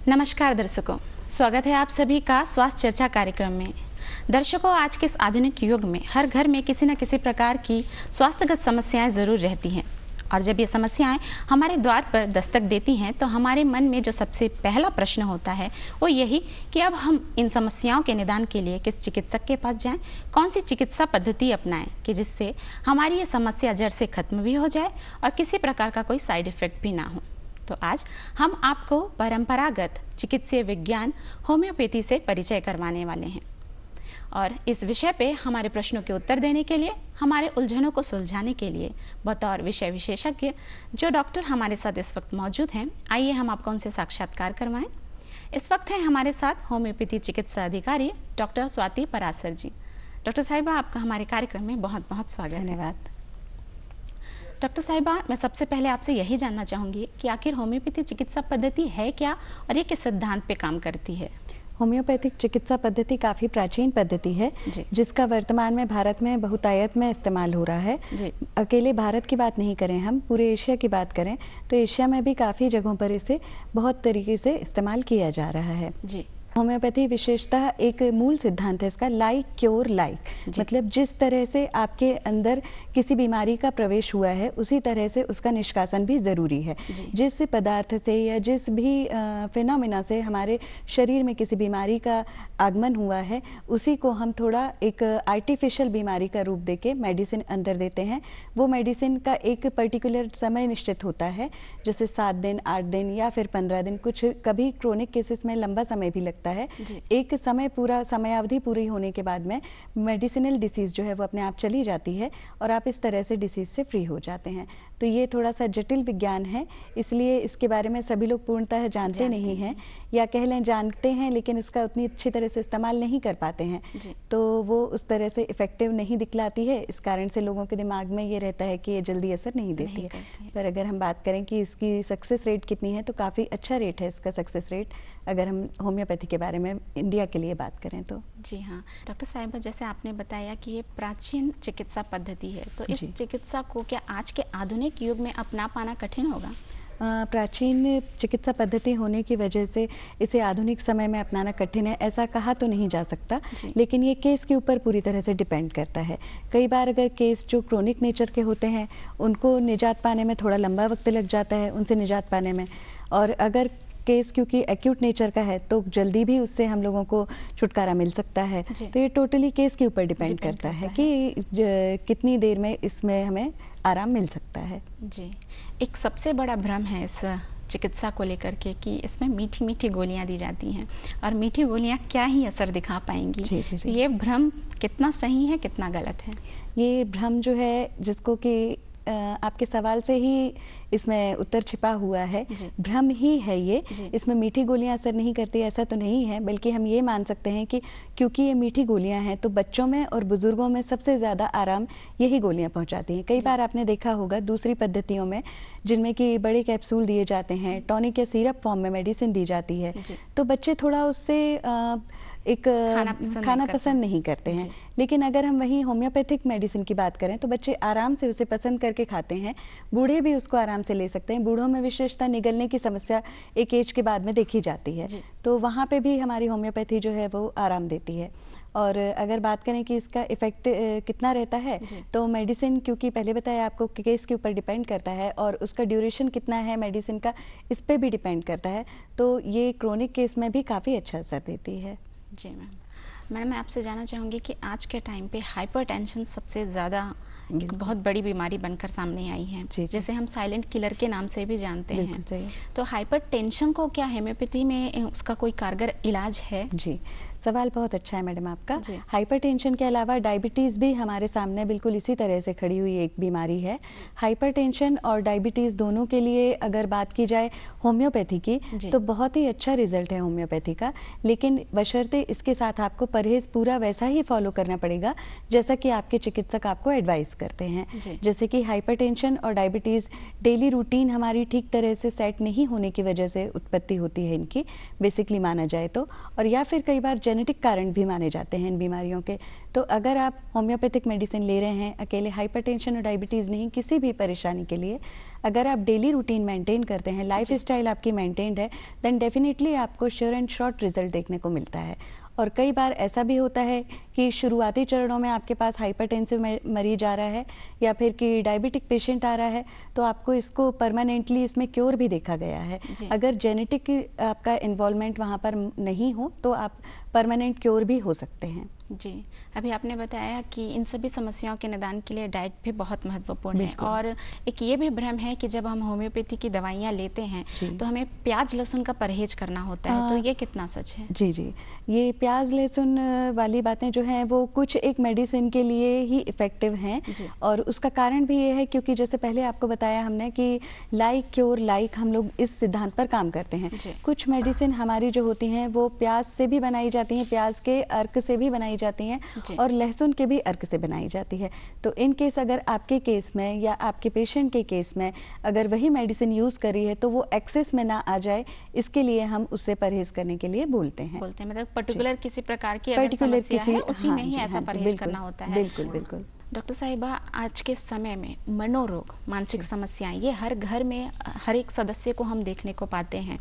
नमस्कार दर्शकों, स्वागत है आप सभी का स्वास्थ्य चर्चा कार्यक्रम में। दर्शकों, आज के इस आधुनिक युग में हर घर में किसी न किसी प्रकार की स्वास्थ्यगत समस्याएं जरूर रहती हैं और जब ये समस्याएं हमारे द्वार पर दस्तक देती हैं तो हमारे मन में जो सबसे पहला प्रश्न होता है वो यही कि अब हम इन समस्याओं के निदान के लिए किस चिकित्सक के पास जाएं, कौन सी चिकित्सा पद्धति अपनाएं कि जिससे हमारी ये समस्या जड़ से खत्म भी हो जाए और किसी प्रकार का कोई साइड इफेक्ट भी ना हो। तो आज हम आपको परंपरागत चिकित्सीय विज्ञान होम्योपैथी से परिचय करवाने वाले हैं और इस विषय पे हमारे प्रश्नों के उत्तर देने के लिए, हमारे उलझनों को सुलझाने के लिए बतौर विषय विशेषज्ञ जो डॉक्टर हमारे साथ इस वक्त मौजूद हैं, आइए हम आपको उनसे साक्षात्कार करवाएं। इस वक्त है हमारे साथ होम्योपैथी चिकित्सा अधिकारी डॉक्टर स्वाति परासर जी। डॉक्टर साहिबा, आपका हमारे कार्यक्रम में बहुत बहुत स्वागत। धन्यवाद। डॉक्टर साहिबा, मैं सबसे पहले आपसे यही जानना चाहूंगी कि आखिर होम्योपैथी चिकित्सा पद्धति है क्या और ये किस सिद्धांत पे काम करती है? होम्योपैथिक चिकित्सा पद्धति काफ़ी प्राचीन पद्धति है जिसका वर्तमान में भारत में बहुतायत में इस्तेमाल हो रहा है। अकेले भारत की बात नहीं करें, हम पूरे एशिया की बात करें तो एशिया में भी काफ़ी जगहों पर इसे बहुत तरीके से इस्तेमाल किया जा रहा है। होम्योपैथी विशेषतः एक मूल सिद्धांत है इसका, लाइक क्योर लाइक, मतलब जिस तरह से आपके अंदर किसी बीमारी का प्रवेश हुआ है उसी तरह से उसका निष्कासन भी जरूरी है। जिस पदार्थ से या जिस भी फिनोमिना से हमारे शरीर में किसी बीमारी का आगमन हुआ है उसी को हम थोड़ा एक आर्टिफिशियल बीमारी का रूप देके मेडिसिन अंदर देते हैं। वो मेडिसिन का एक पर्टिकुलर समय निश्चित होता है, जैसे 7 दिन, 8 दिन या फिर 15 दिन, कुछ कभी क्रोनिक केसेस में लंबा समय भी लगता है। एक समय पूरा समयावधि पूरी होने के बाद में मेडिसिनल डिसीज जो है वो अपने आप चली जाती है और आप इस तरह से डिसीज से फ्री हो जाते हैं। तो ये थोड़ा सा जटिल विज्ञान है, इसलिए इसके बारे में सभी लोग पूर्णतः जानते नहीं हैं या कह लें जानते हैं लेकिन इसका उतनी अच्छी तरह से इस्तेमाल नहीं कर पाते हैं, तो वो उस तरह से इफेक्टिव नहीं दिखलाती है। इस कारण से लोगों के दिमाग में ये रहता है कि ये जल्दी असर नहीं देती है। पर अगर हम बात करें कि इसकी सक्सेस रेट कितनी है तो काफ़ी अच्छा रेट है इसका सक्सेस रेट, अगर हम होम्योपैथी के बारे में इंडिया के लिए बात करें तो। जी हाँ डॉक्टर साहिबा, जैसे आपने बताया कि ये प्राचीन चिकित्सा पद्धति है, तो इस चिकित्सा को क्या आज के आधुनिक युग में अपना पाना कठिन होगा? प्राचीन चिकित्सा पद्धति होने की वजह से इसे आधुनिक समय में अपनाना कठिन है ऐसा कहा तो नहीं जा सकता, लेकिन ये केस के ऊपर पूरी तरह से डिपेंड करता है। कई बार अगर केस जो क्रोनिक नेचर के होते हैं उनको निजात पाने में थोड़ा लंबा वक्त लग जाता है, उनसे निजात पाने में, और अगर केस क्योंकि एक्यूट नेचर का है तो जल्दी भी उससे हम लोगों को छुटकारा मिल सकता है। तो ये टोटली केस के ऊपर डिपेंड करता है कि कितनी देर में इसमें हमें आराम मिल सकता है। जी, एक सबसे बड़ा भ्रम है इस चिकित्सा को लेकर के कि इसमें मीठी मीठी गोलियां दी जाती हैं और मीठी गोलियां क्या ही असर दिखा पाएंगी। तो ये भ्रम कितना सही है, कितना गलत है? ये भ्रम जो है जिसको कि आपके सवाल से ही इसमें उत्तर छिपा हुआ है, भ्रम ही है ये। इसमें मीठी गोलियां असर नहीं करती ऐसा तो नहीं है, बल्कि हम ये मान सकते हैं कि क्योंकि ये मीठी गोलियां हैं तो बच्चों में और बुजुर्गों में सबसे ज़्यादा आराम यही गोलियां पहुंचाती हैं। कई बार आपने देखा होगा दूसरी पद्धतियों में जिनमें कि बड़े कैप्सूल दिए जाते हैं, टॉनिक या सिरप फॉर्म में मेडिसिन दी जाती है, तो बच्चे थोड़ा उससे एक खाना पसंद नहीं करते हैं। लेकिन अगर हम वही होम्योपैथिक मेडिसिन की बात करें तो बच्चे आराम से उसे पसंद करके खाते हैं, बूढ़े भी उसको आराम से ले सकते हैं। बूढ़ों में विशेषता निगलने की समस्या एक एज के बाद में देखी जाती है, तो वहाँ पे भी हमारी होम्योपैथी जो है वो आराम देती है। और अगर बात करें कि इसका इफेक्ट कितना रहता है तो मेडिसिन क्योंकि पहले बताया आपको केस के ऊपर डिपेंड करता है और उसका ड्यूरेशन कितना है मेडिसिन का इस पे भी डिपेंड करता है, तो ये क्रोनिक केस में भी काफ़ी अच्छा असर देती है। जी मैडम, मैं आपसे जानना चाहूँगी कि आज के टाइम पे हाइपरटेंशन सबसे ज़्यादा एक बहुत बड़ी बीमारी बनकर सामने आई है, जिसे हम साइलेंट किलर के नाम से भी जानते हैं। तो हाइपरटेंशन को क्या होम्योपैथी में उसका कोई कारगर इलाज है? जी, सवाल बहुत अच्छा है मैडम आपका। हाइपरटेंशन के अलावा डायबिटीज़ भी हमारे सामने बिल्कुल इसी तरह से खड़ी हुई एक बीमारी है। हाइपरटेंशन और डायबिटीज़ दोनों के लिए अगर बात की जाए होम्योपैथी की तो बहुत ही अच्छा रिजल्ट है होम्योपैथी का, लेकिन बशर्ते इसके साथ आपको परहेज पूरा वैसा ही फॉलो करना पड़ेगा जैसा कि आपके चिकित्सक आपको एडवाइस करते हैं। जैसे कि हाइपरटेंशन और डायबिटीज़ डेली रूटीन हमारी ठीक तरह से सेट नहीं होने की वजह से उत्पत्ति होती है इनकी, बेसिकली माना जाए तो, और या फिर कई बार जेनेटिक कारण भी माने जाते हैं इन बीमारियों के। तो अगर आप होम्योपैथिक मेडिसिन ले रहे हैं अकेले हाइपरटेंशन और डायबिटीज़ नहीं, किसी भी परेशानी के लिए, अगर आप डेली रूटीन मेंटेन करते हैं, लाइफ स्टाइल आपकी मेंटेन्ड है, देन डेफिनेटली आपको श्योर एंड शॉर्ट रिजल्ट देखने को मिलता है। और कई बार ऐसा भी होता है कि शुरुआती चरणों में आपके पास हाइपरटेंसिव मरीज आ रहा है या फिर कि डायबिटिक पेशेंट आ रहा है, तो आपको इसको परमानेंटली इसमें क्योर भी देखा गया है। अगर जेनेटिक आपका इन्वॉल्वमेंट वहाँ पर नहीं हो तो आप परमानेंट क्योर भी हो सकते हैं। जी, अभी आपने बताया कि इन सभी समस्याओं के निदान के लिए डाइट भी बहुत महत्वपूर्ण है, और एक ये भी भ्रम है कि जब हम होम्योपैथी की दवाइयाँ लेते हैं तो हमें प्याज लहसुन का परहेज करना होता है, तो ये कितना सच है? जी जी, ये प्याज लहसुन वाली बातें जो हैं वो कुछ एक मेडिसिन के लिए ही इफेक्टिव हैं, और उसका कारण भी ये है क्योंकि जैसे पहले आपको बताया हमने कि लाइक क्योर लाइक, हम लोग इस सिद्धांत पर काम करते हैं। कुछ मेडिसिन हमारी जो होती हैं वो प्याज से भी बनाई जाती हैं, प्याज के अर्क से भी बनाई जाती हैं और लहसुन के भी अर्क से बनाई जाती है। तो इन केस अगर आपके केस में या आपके पेशेंट के केस में अगर वही मेडिसिन यूज करी है तो वो एक्सेस में ना आ जाए, इसके लिए हम उससे परहेज करने के लिए बोलते हैं। मतलब पर्टिकुलर किसी प्रकार की अगर समस्या है उसी में ही ऐसा परहेज करना होता है। बिल्कुल बिल्कुल। डॉक्टर साहिबा, आज के समय में मनोरोग, मानसिक समस्याएं, ये हर घर में हर एक सदस्य को हम देखने को पाते हैं,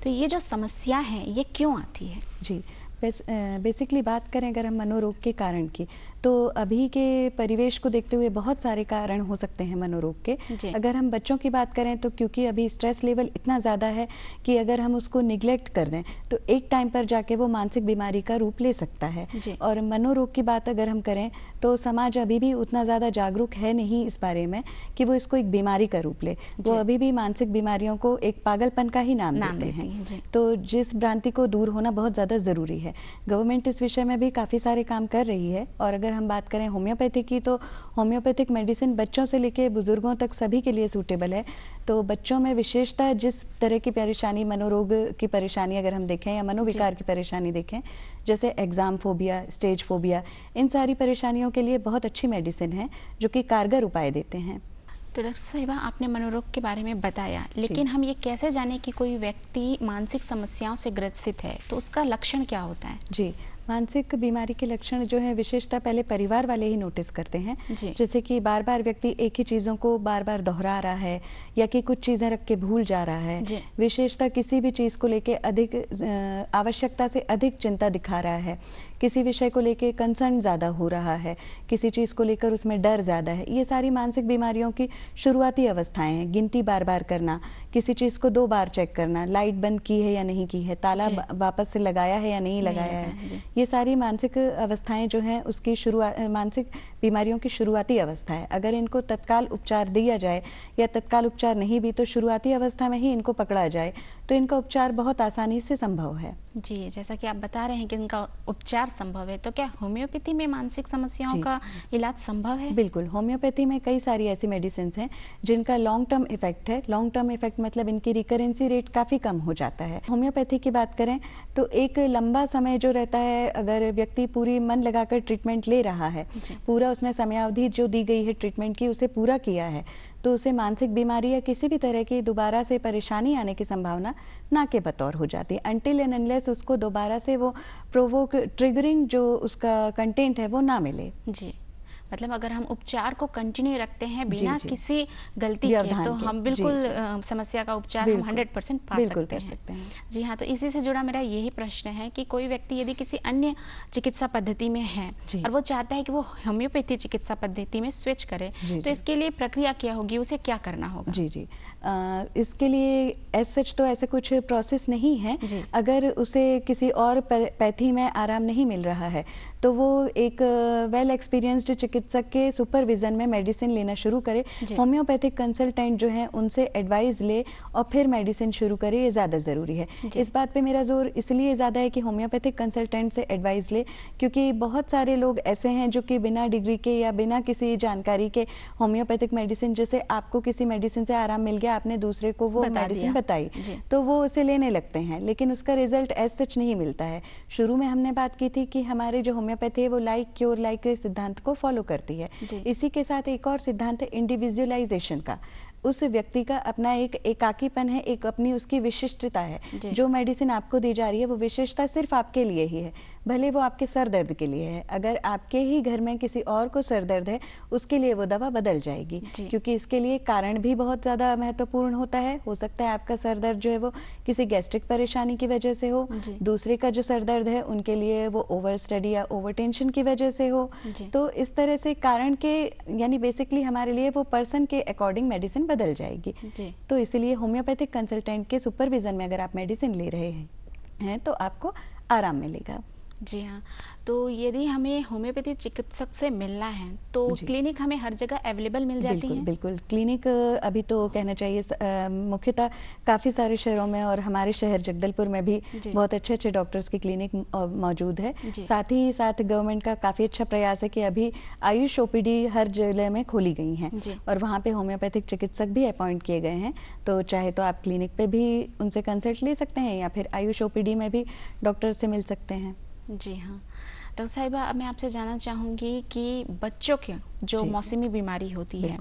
तो ये जो समस्या है ये क्यों आती है? जी, बेसिकली बात करें अगर हम मनोरोग के कारण की, तो अभी के परिवेश को देखते हुए बहुत सारे कारण हो सकते हैं मनोरोग के। अगर हम बच्चों की बात करें तो क्योंकि अभी स्ट्रेस लेवल इतना ज़्यादा है कि अगर हम उसको निग्लेक्ट कर दें तो एक टाइम पर जाके वो मानसिक बीमारी का रूप ले सकता है। और मनोरोग की बात अगर हम करें तो समाज अभी भी उतना ज़्यादा जागरूक है नहीं इस बारे में कि वो इसको एक बीमारी का रूप ले। वो अभी भी मानसिक बीमारियों को एक पागलपन का ही नाम देते हैं। तो जिस भ्रांति को दूर होना बहुत ज़्यादा ज़रूरी है। गवर्नमेंट इस विषय में भी काफ़ी सारे काम कर रही है। और अगर हम बात करें होम्योपैथी की, तो होम्योपैथिक मेडिसिन बच्चों से लेकर बुजुर्गों तक सभी के लिए सूटेबल है। तो बच्चों में विशेषतः जिस तरह की परेशानी, मनोरोग की परेशानी अगर हम देखें या मनोविकार की परेशानी देखें, जैसे एग्जाम फोबिया, स्टेज फोबिया, इन सारी परेशानियों के लिए बहुत अच्छी मेडिसिन है जो कि कारगर उपाय देते हैं। तो डॉक्टर साहिबा, आपने मनोरोग के बारे में बताया, लेकिन हम ये कैसे जाने कि कोई व्यक्ति मानसिक समस्याओं से ग्रसित है, तो उसका लक्षण क्या होता है? जी, मानसिक बीमारी के लक्षण जो है विशेषतः पहले परिवार वाले ही नोटिस करते हैं। जैसे कि बार बार व्यक्ति एक ही चीज़ों को बार बार दोहरा रहा है या कि कुछ चीज़ें रख के भूल जा रहा है, विशेषतः किसी भी चीज़ को लेके अधिक आवश्यकता से अधिक चिंता दिखा रहा है, किसी विषय को लेके कंसर्न ज़्यादा हो रहा है, किसी चीज़ को लेकर उसमें डर ज़्यादा है, ये सारी मानसिक बीमारियों की शुरुआती अवस्थाएं हैं। गिनती बार बार करना, किसी चीज़ को 2 बार चेक करना, लाइट बंद की है या नहीं की है, ताला वापस से लगाया है या नहीं लगाया है, ये सारी मानसिक अवस्थाएं जो हैं उसकी मानसिक बीमारियों की शुरुआती अवस्था है। अगर इनको तत्काल उपचार दिया जाए या तत्काल उपचार नहीं भी तो शुरुआती अवस्था में ही इनको पकड़ा जाए तो इनका उपचार बहुत आसानी से संभव है। जी, जैसा कि आप बता रहे हैं कि इनका उपचार संभव है, तो क्या होम्योपैथी में मानसिक समस्याओं का इलाज संभव है? बिल्कुल, होम्योपैथी में कई सारी ऐसी मेडिसिन हैं जिनका लॉन्ग टर्म इफेक्ट है। लॉन्ग टर्म इफेक्ट मतलब इनकी रिकरेंसी रेट काफ़ी कम हो जाता है। होम्योपैथी की बात करें तो एक लंबा समय जो रहता है, अगर व्यक्ति पूरी मन लगाकर ट्रीटमेंट ले रहा है, पूरा उसने समयावधि जो दी गई है ट्रीटमेंट की उसे पूरा किया है, तो उसे मानसिक बीमारी या किसी भी तरह की दोबारा से परेशानी आने की संभावना ना के बतौर हो जाती है, अनटिल एंड अनलेस उसको दोबारा से वो प्रोवोक ट्रिगरिंग जो उसका कंटेंट है वो ना मिले। जी, मतलब अगर हम उपचार को कंटिन्यू रखते हैं बिना किसी गलती के, तो हम बिल्कुल समस्या का उपचार हम 100% पा सकते हैं। जी हाँ, तो इसी से जुड़ा मेरा यही प्रश्न है कि कोई व्यक्ति यदि किसी अन्य चिकित्सा पद्धति में है और वो चाहता है कि वो होम्योपैथी चिकित्सा पद्धति में स्विच करे, तो इसके लिए प्रक्रिया क्या होगी, उसे क्या करना होगा? जी जी, इसके लिए एज सच तो ऐसे कुछ प्रोसेस नहीं है। अगर उसे किसी और पैथी में आराम नहीं मिल रहा है तो वो एक वेल एक्सपीरियंस्ड चिकित्सक के सुपरविजन में मेडिसिन लेना शुरू करे। होम्योपैथिक कंसल्टेंट जो है उनसे एडवाइस ले और फिर मेडिसिन शुरू करे, ये ज़्यादा ज़रूरी है। इस बात पे मेरा जोर इसलिए ज़्यादा है कि होम्योपैथिक कंसल्टेंट से एडवाइस ले, क्योंकि बहुत सारे लोग ऐसे हैं जो कि बिना डिग्री के या बिना किसी जानकारी के होम्योपैथिक मेडिसिन, जैसे आपको किसी मेडिसिन से आराम मिल गया, आपने दूसरे को वो मेडिसिन बताई तो वो उसे लेने लगते हैं, लेकिन उसका रिजल्ट एज सच नहीं मिलता है। शुरू में हमने बात की थी कि हमारे जो होम्योपैथी है वो लाइक क्योर लाइक के सिद्धांत को फॉलो करती है। इसी के साथ एक और सिद्धांत है इंडिविजुअलाइजेशन का। उस व्यक्ति का अपना एक एकाकीपन है, एक अपनी उसकी विशिष्टता है। जो मेडिसिन आपको दी जा रही है वो विशेषता सिर्फ आपके लिए ही है, भले वो आपके सर दर्द के लिए है, अगर आपके ही घर में किसी और को सर दर्द है उसके लिए वो दवा बदल जाएगी, क्योंकि इसके लिए कारण भी बहुत ज़्यादा महत्वपूर्ण होता है। हो सकता है आपका सर दर्द जो है वो किसी गैस्ट्रिक परेशानी की वजह से हो, दूसरे का जो सर दर्द है उनके लिए वो ओवर स्टडी या ओवर टेंशन की वजह से हो। तो इस तरह से कारण के यानी बेसिकली हमारे लिए वो पर्सन के अकॉर्डिंग मेडिसिन बदल जाएगी। तो इसलिए होम्योपैथिक कंसल्टेंट के सुपरविजन में अगर आप मेडिसिन ले रहे हैं तो आपको आराम मिलेगा। जी हाँ, तो यदि हमें होम्योपैथी चिकित्सक से मिलना है तो क्लिनिक हमें हर जगह अवेलेबल मिल जाती है? बिल्कुल, क्लिनिक अभी तो कहना चाहिए मुख्यतः काफ़ी सारे शहरों में और हमारे शहर जगदलपुर में भी बहुत अच्छे डॉक्टर्स की क्लिनिक मौजूद है। साथ ही साथ गवर्नमेंट का काफ़ी अच्छा प्रयास है कि अभी आयुष ओपीडी हर जिले में खोली गई हैं और वहाँ पे होम्योपैथिक चिकित्सक भी अपॉइंट किए गए हैं। तो चाहे तो आप क्लिनिक पे भी उनसे कंसल्ट ले सकते हैं या फिर आयुष ओपीडी में भी डॉक्टर से मिल सकते हैं। जी हाँ, डॉक्टर साहिबा, मैं आपसे जानना चाहूँगी कि बच्चों के जो मौसमी बीमारी होती है,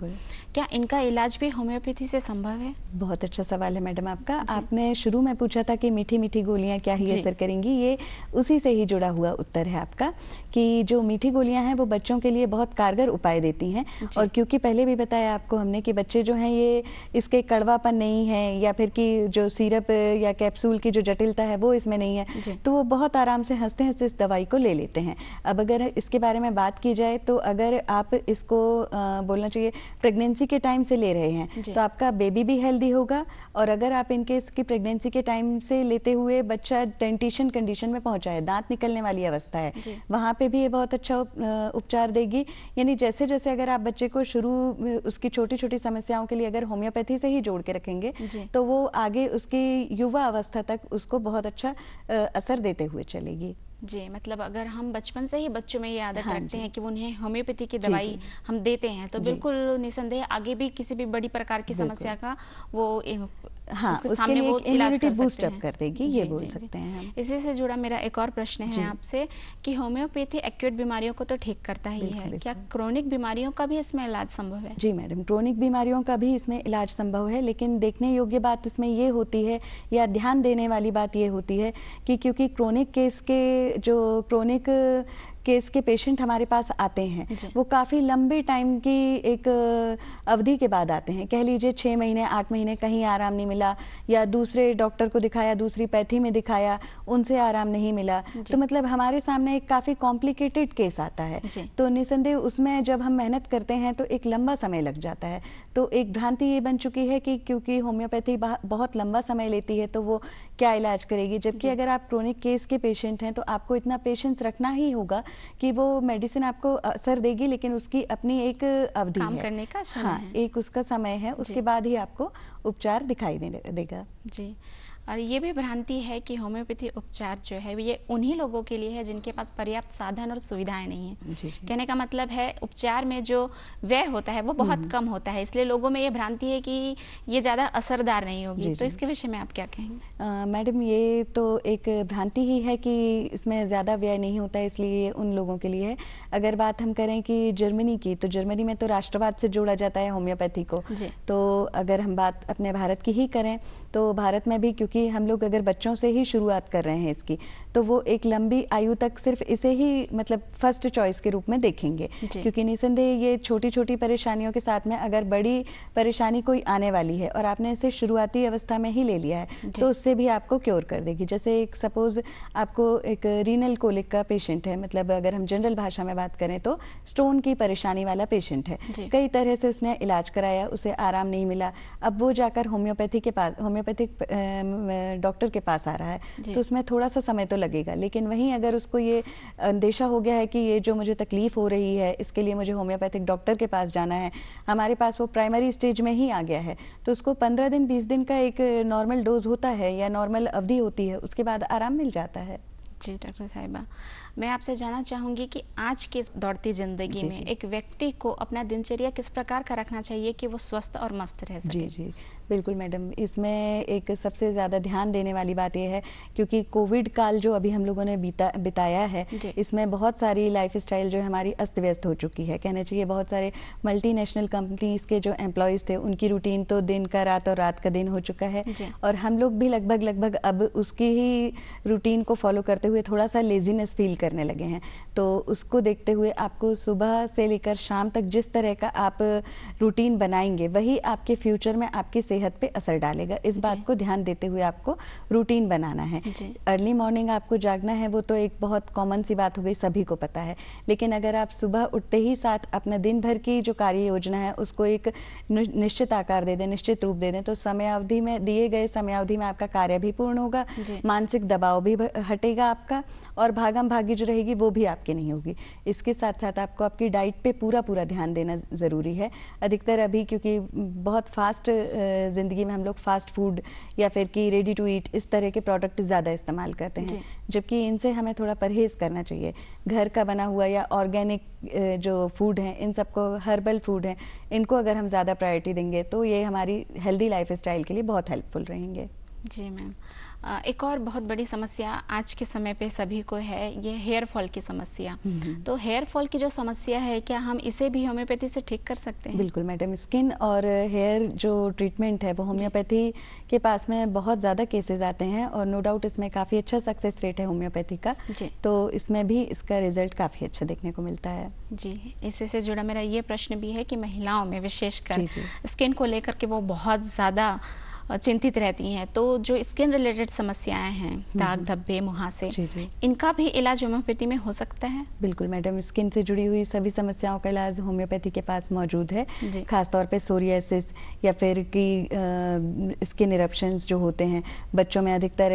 क्या इनका इलाज भी होम्योपैथी से संभव है? बहुत अच्छा सवाल है मैडम आपका। आपने शुरू में पूछा था कि मीठी मीठी गोलियां क्या ही असर करेंगी, ये उसी से ही जुड़ा हुआ उत्तर है आपका कि जो मीठी गोलियां हैं वो बच्चों के लिए बहुत कारगर उपाय देती हैं। और क्योंकि पहले भी बताया आपको हमने कि बच्चे जो हैं ये इसके कड़वापन नहीं है या फिर कि जो सिरप या कैप्सूल की जो जटिलता है वो इसमें नहीं है, तो वो बहुत आराम से हंसते हंसते इस दवाई को ले लेते हैं। अब अगर इसके बारे में बात की जाए तो अगर आप इसको बोलना चाहिए प्रेगनेंसी के टाइम से ले रहे हैं तो आपका बेबी भी हेल्दी होगा, और अगर आप इनकेस की प्रेगनेंसी के टाइम से लेते हुए बच्चा डेंटिशन कंडीशन में पहुंचा है, दांत निकलने वाली अवस्था है, वहां पे भी ये बहुत अच्छा उपचार देगी। यानी जैसे जैसे अगर आप बच्चे को शुरू उसकी छोटी छोटी समस्याओं के लिए अगर होम्योपैथी से ही जोड़ के रखेंगे तो वो आगे उसकी युवा अवस्था तक उसको बहुत अच्छा असर देते हुए चलेगी। जी, मतलब अगर हम बचपन से ही बच्चों में ये आदत रखते हैं कि उन्हें होम्योपैथी की दवाई हम देते हैं तो बिल्कुल निसंदेह आगे भी किसी भी बड़ी प्रकार की समस्या का वो उसके लिए एक इम्यूनिटी बूस्ट अप कर देगी, ये बोल सकते हैं हम। इसी से जुड़ा मेरा एक और प्रश्न है आपसे कि होम्योपैथी एक्यूट बीमारियों को तो ठीक करता ही है, क्या क्रोनिक बीमारियों का भी इसमें इलाज संभव है? जी मैडम, क्रोनिक बीमारियों का भी इसमें इलाज संभव है, लेकिन देखने योग्य बात इसमें ये होती है या ध्यान देने वाली बात ये होती है कि क्योंकि क्रोनिक केस के पेशेंट हमारे पास आते हैं वो काफ़ी लंबे टाइम की एक अवधि के बाद आते हैं। कह लीजिए 6 महीने 8 महीने कहीं आराम नहीं मिला या दूसरे डॉक्टर को दिखाया, दूसरी पैथी में दिखाया, उनसे आराम नहीं मिला, तो मतलब हमारे सामने एक काफ़ी कॉम्प्लिकेटेड केस आता है। तो निसंदेह उसमें जब हम मेहनत करते हैं तो एक लंबा समय लग जाता है। तो एक भ्रांति ये बन चुकी है कि क्योंकि होम्योपैथी बहुत लंबा समय लेती है तो वो क्या इलाज करेगी, जबकि अगर आप क्रोनिक केस के पेशेंट हैं तो आपको इतना पेशेंस रखना ही होगा कि वो मेडिसिन आपको असर देगी, लेकिन उसकी अपनी एक अवधि काम है, करने का समय है। एक उसका समय है, उसके बाद ही आपको उपचार दिखाई देगा। जी, और ये भी भ्रांति है कि होम्योपैथी उपचार जो है ये उन्हीं लोगों के लिए है जिनके पास पर्याप्त साधन और सुविधाएं नहीं है। कहने का मतलब है उपचार में जो व्यय होता है वो बहुत कम होता है, इसलिए लोगों में ये भ्रांति है कि ये ज़्यादा असरदार नहीं होगी। तो इसके विषय में आप क्या कहेंगे? मैडम, ये तो एक भ्रांति ही है कि इसमें ज़्यादा व्यय नहीं होता है, इसलिए उन लोगों के लिए है। अगर बात हम करें कि जर्मनी की, तो जर्मनी में तो राष्ट्रवाद से जोड़ा जाता है होम्योपैथी को। तो अगर हम बात अपने भारत की ही करें तो भारत में भी क्योंकि हम लोग अगर बच्चों से ही शुरुआत कर रहे हैं इसकी, तो वो एक लंबी आयु तक सिर्फ इसे ही मतलब फर्स्ट चॉइस के रूप में देखेंगे, क्योंकि निसंदेह ये छोटी छोटी परेशानियों के साथ में अगर बड़ी परेशानी कोई आने वाली है और आपने इसे शुरुआती अवस्था में ही ले लिया है तो उससे भी आपको क्योर कर देगी। जैसे एक सपोज आपको एक रीनल कोलिक का पेशेंट है, मतलब अगर हम जनरल भाषा में बात करें तो स्टोन की परेशानी वाला पेशेंट है, कई तरह से उसने इलाज कराया, उसे आराम नहीं मिला, अब वो जाकर होम्योपैथिक डॉक्टर के पास आ रहा है तो उसमें थोड़ा सा समय तो लगेगा। लेकिन वहीं अगर उसको ये अंदेशा हो गया है कि ये जो मुझे तकलीफ हो रही है इसके लिए मुझे होम्योपैथिक डॉक्टर के पास जाना है, हमारे पास वो प्राइमरी स्टेज में ही आ गया है, तो उसको 15 दिन 20 दिन का एक नॉर्मल डोज होता है या नॉर्मल अवधि होती है, उसके बाद आराम मिल जाता है। जी डॉक्टर साहिबा, मैं आपसे जानना चाहूंगी कि आज की दौड़ती जिंदगी में एक व्यक्ति को अपना दिनचर्या किस प्रकार का रखना चाहिए कि वो स्वस्थ और मस्त रह सके? जी जी बिल्कुल मैडम, इसमें एक सबसे ज़्यादा ध्यान देने वाली बात यह है क्योंकि कोविड काल जो अभी हम लोगों ने बिताया है, इसमें बहुत सारी लाइफस्टाइल जो हमारी अस्त व्यस्त हो चुकी है, कहना चाहिए। बहुत सारे मल्टीनेशनल कंपनीज के जो एम्प्लॉयज़ थे उनकी रूटीन तो दिन का रात और रात का दिन हो चुका है, और हम लोग भी लगभग अब उसकी ही रूटीन को फॉलो करते हुए थोड़ा सा लेजीनेस फील करने लगे हैं। तो उसको देखते हुए आपको सुबह से लेकर शाम तक जिस तरह का आप रूटीन बनाएंगे वही आपके फ्यूचर में आपकी सेहत पे असर डालेगा। इस बात को ध्यान देते हुए आपको रूटीन बनाना है। अर्ली मॉर्निंग आपको जागना है, वो तो एक बहुत कॉमन सी बात हो गई, सभी को पता है। लेकिन अगर आप सुबह उठते ही साथ अपना दिन भर की जो कार्य योजना है उसको एक निश्चित आकार दे दें, निश्चित रूप दे दें, तो समयावधि में, दिए गए समयावधि में आपका कार्य भी पूर्ण होगा, मानसिक दबाव भी हटेगा आपका, और भागम भागी जो रहेगी वो भी आपकी नहीं होगी। इसके साथ साथ आपको आपकी डाइट पे पूरा ध्यान देना जरूरी है। अधिकतर अभी क्योंकि बहुत फास्ट जिंदगी में हम लोग फास्ट फूड या फिर कि रेडी टू ईट इस तरह के प्रोडक्ट ज़्यादा इस्तेमाल करते हैं, जबकि इनसे हमें थोड़ा परहेज करना चाहिए। घर का बना हुआ या ऑर्गेनिक जो फूड है, इन सबको, हर्बल फूड है, इनको अगर हम ज़्यादा प्रायोरिटी देंगे तो ये हमारी हेल्दी लाइफस्टाइल के लिए बहुत हेल्पफुल रहेंगे। जी मैम, एक और बहुत बड़ी समस्या आज के समय पे सभी को है, ये हेयर फॉल की समस्या। तो हेयर फॉल की जो समस्या है, क्या हम इसे भी होम्योपैथी से ठीक कर सकते हैं? बिल्कुल मैडम, स्किन और हेयर जो ट्रीटमेंट है वो होम्योपैथी के पास में बहुत ज़्यादा केसेस आते हैं, और नो डाउट इसमें काफ़ी अच्छा सक्सेस रेट है होम्योपैथी का। तो इसमें भी इसका रिजल्ट काफ़ी अच्छा देखने को मिलता है। जी, इसी से जुड़ा मेरा ये प्रश्न भी है कि महिलाओं में विशेषकर स्किन को लेकर के वो बहुत ज़्यादा चिंतित रहती हैं, तो जो स्किन रिलेटेड समस्याएं हैं, दाग धब्बे, मुहासे, इनका भी इलाज होम्योपैथी में हो सकता है? बिल्कुल मैडम, स्किन से जुड़ी हुई सभी समस्याओं का इलाज होम्योपैथी के पास मौजूद है। खासतौर पे सोरियासिस या फिर कि स्किन इरप्शंस जो होते हैं, बच्चों में अधिकतर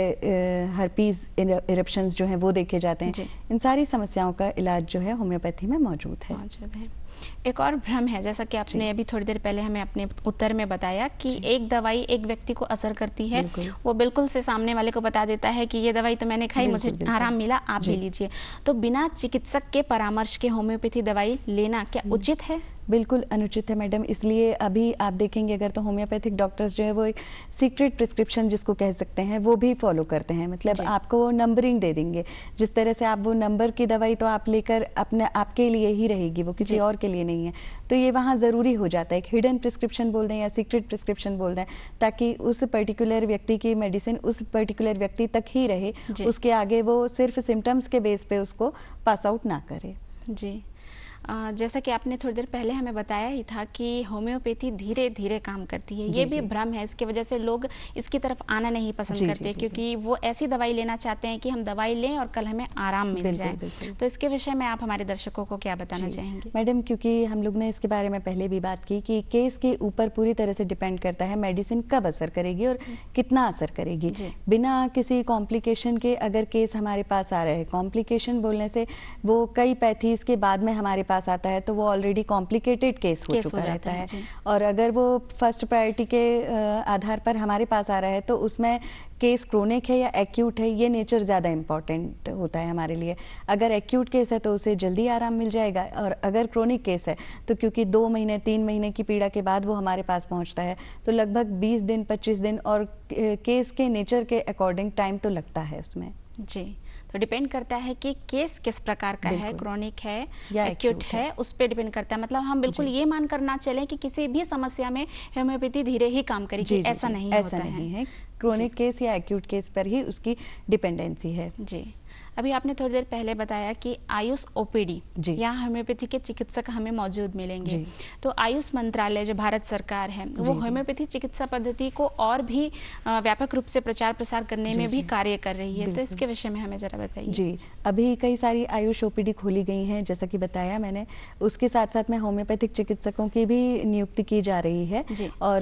हर्पीज इरप्शंस जो हैं वो देखे जाते हैं। इन सारी समस्याओं का इलाज जो है होम्योपैथी में मौजूद है। एक और भ्रम है, जैसा कि आपने अभी थोड़ी देर पहले हमें अपने उत्तर में बताया कि एक दवाई एक व्यक्ति को असर करती है, वो बिल्कुल से सामने वाले को बता देता है कि ये दवाई तो मैंने खाई, मुझे आराम मिला, आप भी लीजिए। तो बिना चिकित्सक के परामर्श के होम्योपैथी दवाई लेना क्या उचित है? बिल्कुल अनुचित है मैडम। इसलिए अभी आप देखेंगे अगर तो होम्योपैथिक डॉक्टर्स जो है वो एक सीक्रेट प्रिस्क्रिप्शन जिसको कह सकते हैं वो भी फॉलो करते हैं। मतलब आपको वो नंबरिंग दे देंगे, जिस तरह से आप वो नंबर की दवाई तो आप लेकर अपने आपके लिए ही रहेगी, वो किसी और के लिए नहीं है। तो ये वहाँ ज़रूरी हो जाता है, एक हिडन प्रिस्क्रिप्शन बोल दें या सीक्रेट प्रिस्क्रिप्शन बोल दें, ताकि उस पर्टिकुलर व्यक्ति की मेडिसिन उस पर्टिकुलर व्यक्ति तक ही रहे, उसके आगे वो सिर्फ सिम्टम्स के बेस पे उसको पास आउट ना करे। जी, जैसा कि आपने थोड़ी देर पहले हमें बताया ही था कि होम्योपैथी धीरे धीरे काम करती है, ये भी भ्रम है। इसकी वजह से लोग इसकी तरफ आना नहीं पसंद करते, क्योंकि वो ऐसी दवाई लेना चाहते हैं कि हम दवाई लें और कल हमें आराम मिल जाए। तो इसके विषय में आप हमारे दर्शकों को क्या बताना चाहेंगे? मैडम, क्योंकि हम लोग ने इसके बारे में पहले भी बात की कि केस के ऊपर पूरी तरह से डिपेंड करता है मेडिसिन कब असर करेगी और कितना असर करेगी। बिना किसी कॉम्प्लिकेशन के अगर केस हमारे पास आ रहे हैं, कॉम्प्लिकेशन बोलने से वो कई पैथीज के बाद में हमारे पास आता है, तो वो ऑलरेडी कॉम्प्लिकेटेड केस हो चुका रहता है। और अगर वो फर्स्ट प्रायोरिटी के आधार पर हमारे पास आ रहा है तो उसमें केस क्रोनिक है या एक्यूट है, ये नेचर ज़्यादा इंपॉर्टेंट होता है हमारे लिए। अगर एक्यूट केस है तो उसे जल्दी आराम मिल जाएगा, और अगर क्रोनिक केस है तो क्योंकि 2 महीने 3 महीने की पीड़ा के बाद वो हमारे पास पहुंचता है, तो लगभग 20 दिन 25 दिन, और केस के नेचर के अकॉर्डिंग टाइम तो लगता है उसमें। जी, तो डिपेंड करता है कि केस किस प्रकार का है, क्रोनिक है या एक्यूट है, उस पर डिपेंड करता है। मतलब हम बिल्कुल ये मानकर ना चलें कि किसी भी समस्या में होम्योपैथी धीरे ही काम करेगी, ऐसा नहीं होता है। क्रोनिक केस या एक्यूट केस पर ही उसकी डिपेंडेंसी है। जी, अभी आपने थोड़ी देर पहले बताया कि आयुष ओपीडी यहाँ होम्योपैथी के चिकित्सक हमें मौजूद मिलेंगे। तो आयुष मंत्रालय जो भारत सरकार है वो होम्योपैथी चिकित्सा पद्धति को और भी व्यापक रूप से प्रचार प्रसार करने में भी कार्य कर रही है, तो इसके विषय में हमें जरा बताइए। जी, अभी कई सारी आयुष ओपीडी खोली गई हैं, जैसा कि बताया मैंने। उसके साथ साथ में होम्योपैथिक चिकित्सकों की भी नियुक्ति की जा रही है, और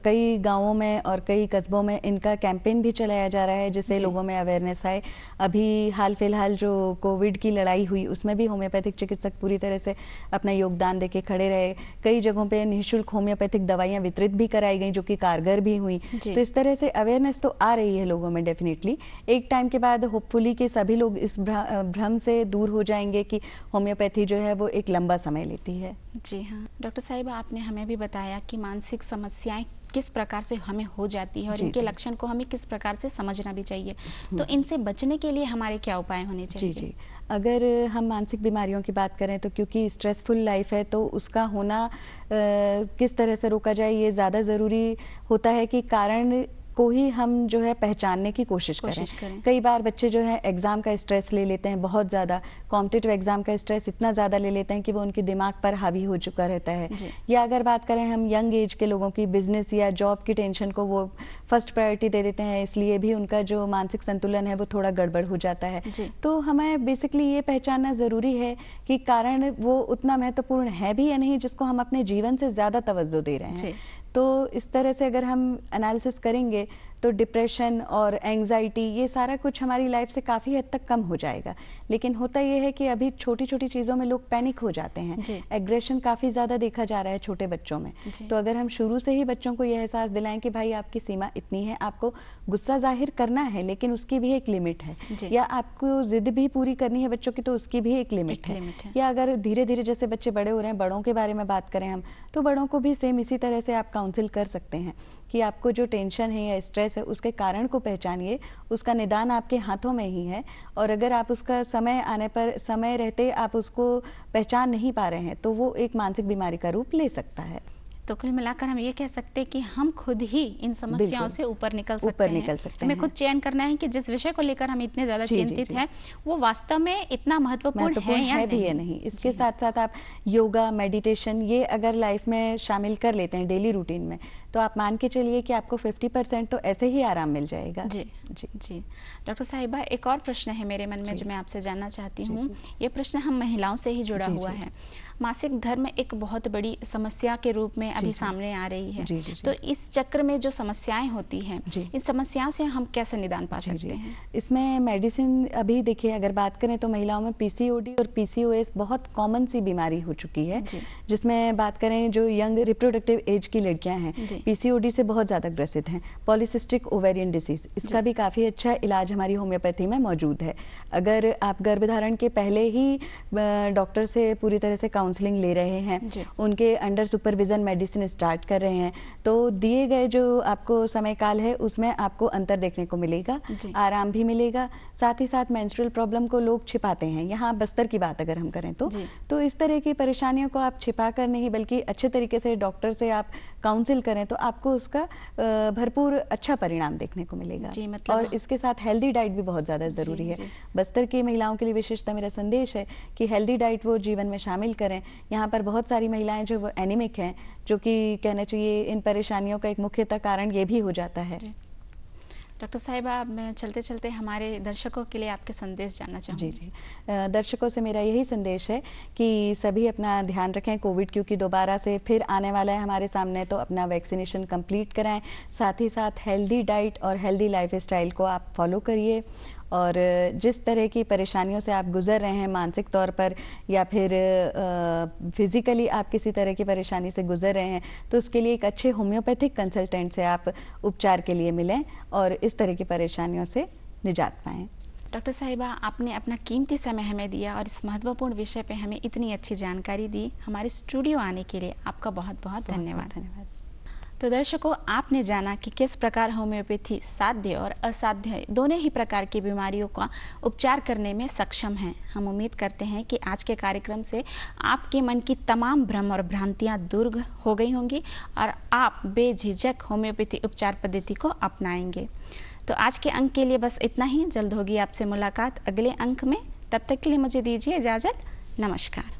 कई गाँवों में और कई कस्बों में इनका कैंपेन भी चलाया जा रहा है, जिससे लोगों में अवेयरनेस आए। अभी हाल फिलहाल जो कोविड की लड़ाई हुई उसमें भी होम्योपैथिक चिकित्सक पूरी तरह से अपना योगदान देके खड़े रहे। कई जगहों पे निःशुल्क होम्योपैथिक दवाइयां वितरित भी कराई गई जो कि कारगर भी हुई। तो इस तरह से अवेयरनेस तो आ रही है लोगों में डेफिनेटली। एक टाइम के बाद होपफुली कि सभी लोग इस भ्रम से दूर हो जाएंगे कि होम्योपैथी जो है वो एक लंबा समय लेती है। जी हाँ डॉक्टर साहिबा, आपने हमें भी बताया कि मानसिक समस्याएं किस प्रकार से हमें हो जाती है और इनके लक्षण को हमें किस प्रकार से समझना भी चाहिए। तो इनसे बचने के लिए हमारे क्या उपाय होने चाहिए? जी, अगर हम मानसिक बीमारियों की बात करें तो क्योंकि स्ट्रेसफुल लाइफ है तो उसका होना किस तरह से रोका जाए ये ज़्यादा ज़रूरी होता है कि कारण को ही हम जो है पहचानने की कोशिश करें। कई बार बच्चे जो है एग्जाम का स्ट्रेस ले लेते हैं बहुत ज़्यादा, कॉम्पिटिटिव एग्जाम का स्ट्रेस इतना ज़्यादा ले लेते हैं कि वो उनके दिमाग पर हावी हो चुका रहता है। या अगर बात करें हम यंग एज के लोगों की, बिजनेस या जॉब की टेंशन को वो फर्स्ट प्रायोरिटी दे देते हैं, इसलिए भी उनका जो मानसिक संतुलन है वो थोड़ा गड़बड़ हो जाता है। तो हमें बेसिकली ये पहचानना ज़रूरी है कि कारण वो उतना महत्वपूर्ण है भी या नहीं जिसको हम अपने जीवन से ज़्यादा तवज्जो दे रहे हैं। तो इस तरह से अगर हम एनालिसिस करेंगे तो डिप्रेशन और एंजाइटी ये सारा कुछ हमारी लाइफ से काफ़ी हद तक कम हो जाएगा। लेकिन होता ये है कि अभी छोटी छोटी चीज़ों में लोग पैनिक हो जाते हैं। एग्रेशन काफ़ी ज़्यादा देखा जा रहा है छोटे बच्चों में। तो अगर हम शुरू से ही बच्चों को यह एहसास दिलाएं कि भाई आपकी सीमा इतनी है, आपको गुस्सा जाहिर करना है लेकिन उसकी भी एक लिमिट है, या आपको जिद भी पूरी करनी है बच्चों की तो उसकी भी एक लिमिट है। या अगर धीरे धीरे जैसे बच्चे बड़े हो रहे हैं, बड़ों के बारे में बात करें हम, तो बड़ों को भी सेम इसी तरह से आप काउंसिल कर सकते हैं कि आपको जो टेंशन है या स्ट्रेस है उसके कारण को पहचानिए, उसका निदान आपके हाथों में ही है। और अगर आप उसका समय आने पर, समय रहते आप उसको पहचान नहीं पा रहे हैं तो वो एक मानसिक बीमारी का रूप ले सकता है। तो कुल मिलाकर हम ये कह सकते हैं कि हम खुद ही इन समस्याओं से ऊपर निकल सकते हैं। हमें खुद चयन करना है कि जिस विषय को लेकर हम इतने ज्यादा चिंतित हैं वो वास्तव में इतना महत्वपूर्ण है भी या नहीं। इसके साथ साथ आप योगा, मेडिटेशन ये अगर लाइफ में शामिल कर लेते हैं डेली रूटीन में तो आप मान के चलिए कि आपको 50% तो ऐसे ही आराम मिल जाएगा। जी डॉक्टर साहिबा, एक और प्रश्न है मेरे मन में जो मैं आपसे जानना चाहती हूँ। ये प्रश्न हम महिलाओं से ही जुड़ा हुआ है। मासिक धर्म एक बहुत बड़ी समस्या के रूप में अभी सामने आ रही है। तो इस चक्र में जो समस्याएं होती हैं, इस समस्याओं से हम कैसे निदान पा सकते हैं? इसमें मेडिसिन अभी देखिए अगर बात करें तो महिलाओं में पीसीओडी और पीसीओएस बहुत कॉमन सी बीमारी हो चुकी है। जिसमें बात करें जो यंग रिप्रोडक्टिव एज की लड़कियां हैं, पीसीओडी से बहुत ज्यादा ग्रसित हैं। पॉलीसिस्टिक ओवेरियन डिसीज, इसका भी काफी अच्छा इलाज हमारी होम्योपैथी में मौजूद है। अगर आप गर्भधारण के पहले ही डॉक्टर से पूरी तरह से काउंसलिंग ले रहे हैं, उनके अंडर सुपरविजन मेडिसिन स्टार्ट कर रहे हैं, तो दिए गए जो आपको समय काल है उसमें आपको अंतर देखने को मिलेगा, आराम भी मिलेगा। साथ ही साथ मेंस्ट्रुअल प्रॉब्लम को लोग छिपाते हैं। यहाँ बस्तर की बात अगर हम करें तो इस तरह की परेशानियों को आप छिपा कर नहीं बल्कि अच्छे तरीके से डॉक्टर से आप काउंसिल करें तो आपको उसका भरपूर अच्छा परिणाम देखने को मिलेगा। और इसके साथ हेल्दी डाइट भी बहुत ज्यादा जरूरी है। बस्तर की महिलाओं के लिए विशेषता मेरा संदेश है कि हेल्दी डाइट वो जीवन में शामिल करें। यहाँ पर बहुत सारी महिलाएं जो वो एनीमिक हैं, जो कि कहना चाहिए इन परेशानियों का एक मुख्यतः कारण ये भी हो जाता है। डॉक्टर साहिबा, मैं चलते चलते हमारे दर्शकों के लिए आपके संदेश जानना चाहूँगी। जी, दर्शकों से मेरा यही संदेश है कि सभी अपना ध्यान रखें। कोविड क्योंकि दोबारा से फिर आने वाला है हमारे सामने, तो अपना वैक्सीनेशन कंप्लीट कराएं। साथ ही साथ हेल्दी डाइट और हेल्दी लाइफस्टाइल को आप फॉलो करिए। और जिस तरह की परेशानियों से आप गुजर रहे हैं मानसिक तौर पर या फिर फिजिकली आप किसी तरह की परेशानी से गुजर रहे हैं, तो उसके लिए एक अच्छे होम्योपैथिक कंसल्टेंट से आप उपचार के लिए मिलें और इस तरह की परेशानियों से निजात पाएं। डॉक्टर साहिबा, आपने अपना कीमती समय हमें दिया और इस महत्वपूर्ण विषय पे हमें इतनी अच्छी जानकारी दी। हमारे स्टूडियो आने के लिए आपका बहुत बहुत धन्यवाद। तो दर्शकों, आपने जाना कि किस प्रकार होम्योपैथी साध्य और असाध्य दोनों ही प्रकार की बीमारियों का उपचार करने में सक्षम है। हम उम्मीद करते हैं कि आज के कार्यक्रम से आपके मन की तमाम भ्रम और भ्रांतियां दूर हो गई होंगी और आप बेझिझक होम्योपैथी उपचार पद्धति को अपनाएंगे। तो आज के अंक के लिए बस इतना ही। जल्द होगी आपसे मुलाकात अगले अंक में। तब तक के लिए मुझे दीजिए इजाजत। नमस्कार।